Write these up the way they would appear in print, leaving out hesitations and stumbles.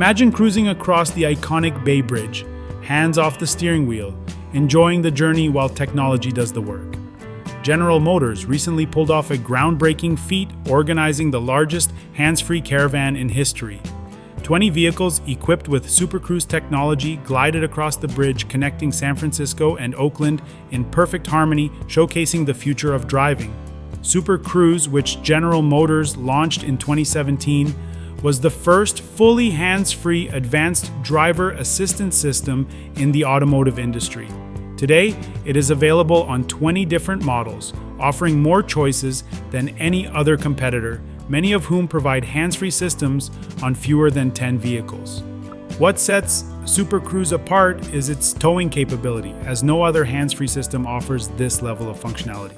Imagine cruising across the iconic Bay Bridge, hands off the steering wheel, enjoying the journey while technology does the work. General Motors recently pulled off a groundbreaking feat, organizing the largest hands-free Caravan in history. 20 vehicles equipped with Super Cruise technology glided across the bridge connecting San Francisco and Oakland in perfect harmony, showcasing the future of driving. Super Cruise, which General Motors launched in 2017, was the first fully hands-free advanced driver assistance system in the automotive industry. Today, it is available on 20 different models, offering more choices than any other competitor, many of whom provide hands-free systems on fewer than 10 vehicles. What sets Super Cruise apart is its towing capability, as no other hands-free system offers this level of functionality.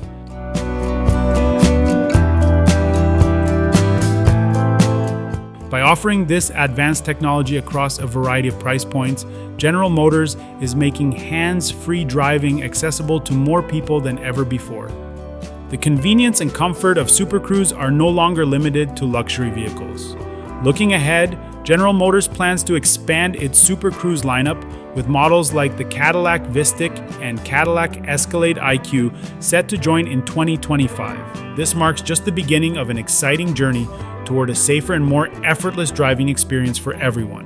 By offering this advanced technology across a variety of price points, General Motors is making hands-free driving accessible to more people than ever before. The convenience and comfort of Super Cruise are no longer limited to luxury vehicles. Looking ahead, General Motors plans to expand its Super Cruise lineup with models like the Cadillac Vistic and Cadillac Escalade IQ set to join in 2025. This marks just the beginning of an exciting journey toward a safer and more effortless driving experience for everyone.